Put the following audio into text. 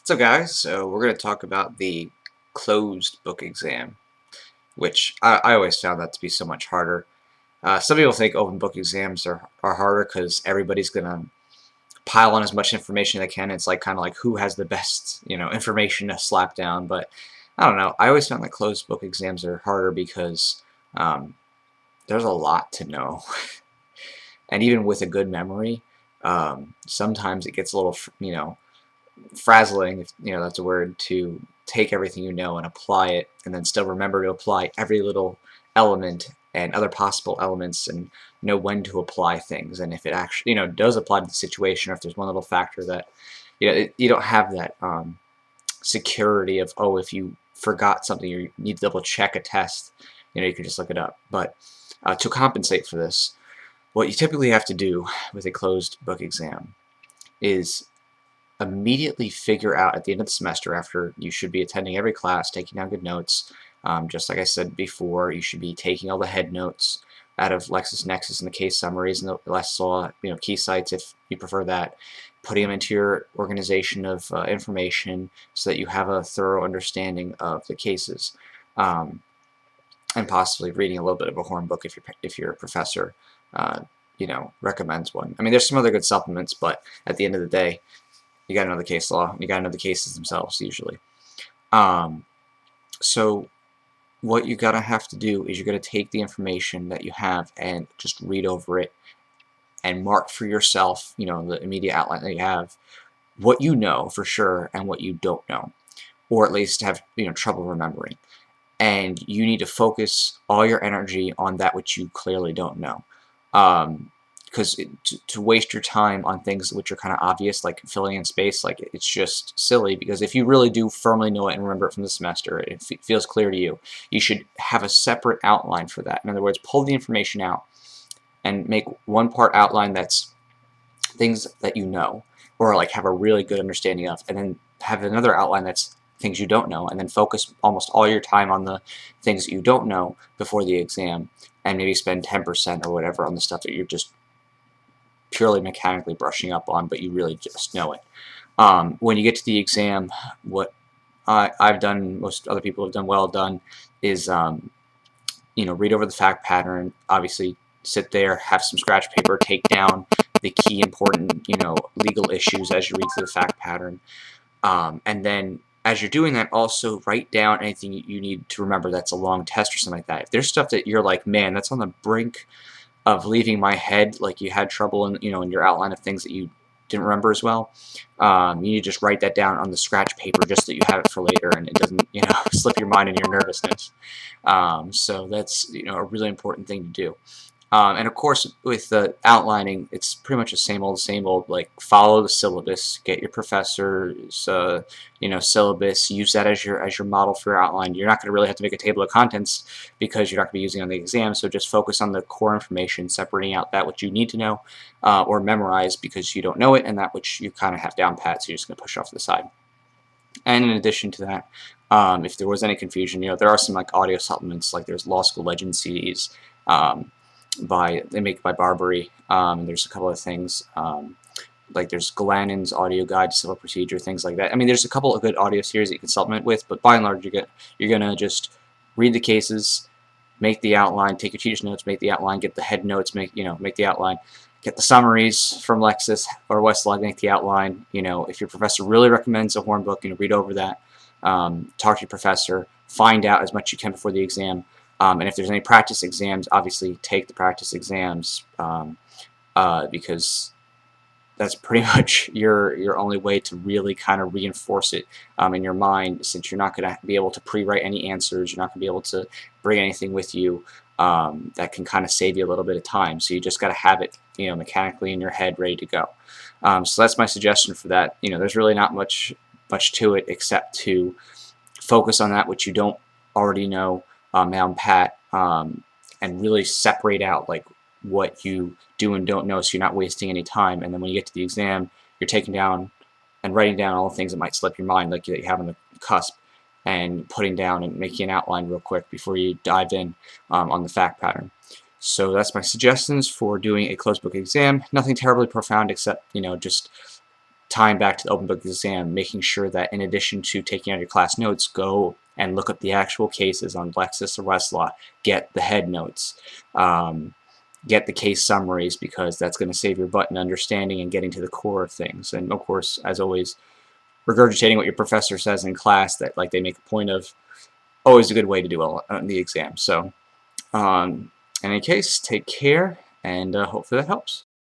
So guys, so we're going to talk about the closed book exam, which I always found that to be so much harder. Some people think open book exams are harder because everybody's going to pile on as much information they can. It's like kind of like who has the best, information to slap down. But I don't know. I always found that closed book exams are harder because um, there's a lot to know. And even with a good memory, sometimes it gets a little, frazzling, if that's a word, to take everything you know and apply it, and then still remember to apply every little element and other possible elements, and know when to apply things, and if it actually does apply to the situation, or if there's one little factor that you don't have that security of, oh, if you forgot something, you need to double check a test, you can just look it up. But to compensate for this, what you typically have to do with a closed book exam is immediately figure out at the end of the semester, after you should be attending every class, taking down good notes. Just like I said before, you should be taking all the head notes out of Lexis-Nexis and the case summaries and the Westlaw KeyCites, if you prefer that, putting them into your organization of information so that you have a thorough understanding of the cases, and possibly reading a little bit of a horn book if your professor recommends one. I mean, there's some other good supplements, but at the end of the day, you got to know the case law. You got to know the cases themselves usually. So what you're gonna have to do is you're gonna take the information that you have and just read over it and mark for yourself, the immediate outline that you have, what you know for sure and what you don't know, or at least have trouble remembering. And you need to focus all your energy on that which you clearly don't know. Because to waste your time on things which are kind of obvious, like filling in space, like it's just silly. Because if you really do firmly know it and remember it from the semester, it feels clear to you, you should have a separate outline for that. In other words, pull the information out and make one part outline that's things that you know, or like have a really good understanding of, and then have another outline that's things you don't know, and then focus almost all your time on the things that you don't know before the exam, and maybe spend 10% or whatever on the stuff that you're just purely mechanically brushing up on, but you really just know it. When you get to the exam, what I've done, most other people have done well done, is read over the fact pattern. Obviously, sit there, have some scratch paper, take down the key important legal issues as you read through the fact pattern, and then as you're doing that, also write down anything you need to remember that's a long test or something like that. If there's stuff that you're like, man, that's on the brink of leaving my head, like you had trouble in your outline of things that you didn't remember as well, you need to just write that down on the scratch paper just so that you have it for later and it doesn't slip your mind in your nervousness. So that's a really important thing to do. And of course, with the outlining, it's pretty much the same old, like follow the syllabus, get your professor's, syllabus, use that as your model for your outline. You're not going to really have to make a table of contents because you're not going to be using it on the exam, so just focus on the core information, separating out that which you need to know or memorize because you don't know it, and that which you kind of have down pat, so you're just going to push off to the side. And in addition to that, if there was any confusion, there are some like audio supplements, like there's Law School Legend CDs, they make by Barbary. There's a couple of things like there's Galanon's Audio Guide to Civil Procedure, things like that. I mean, there's a couple of good audio series that you can supplement with, but by and large, you're gonna just read the cases, make the outline, take your teacher's notes, make the outline, get the head notes, make the outline, get the summaries from Lexis or Westlaw, make the outline. If your professor really recommends a horn book, read over that, talk to your professor, find out as much as you can before the exam. And if there's any practice exams, obviously take the practice exams because that's pretty much your only way to really kind of reinforce it in your mind, since you're not going to be able to pre-write any answers, you're not going to be able to bring anything with you that can kind of save you a little bit of time. So you just got to have it mechanically in your head ready to go. So that's my suggestion for that. There's really not much to it except to focus on that which you don't already know down pat, and really separate out like what you do and don't know, so you're not wasting any time. And then when you get to the exam, you're taking down and writing down all the things that might slip your mind, like that you have on the cusp, and putting down and making an outline real quick before you dive in on the fact pattern. So that's my suggestions for doing a closed book exam. Nothing terribly profound except just tying back to the open book exam, making sure that in addition to taking out your class notes, go and look up the actual cases on Lexis or Westlaw, get the head notes, get the case summaries, because that's going to save your butt in understanding and getting to the core of things. And of course, as always, regurgitating what your professor says in class that like they make a point of, always a good way to do well on the exam. So in any case, take care, and hopefully that helps.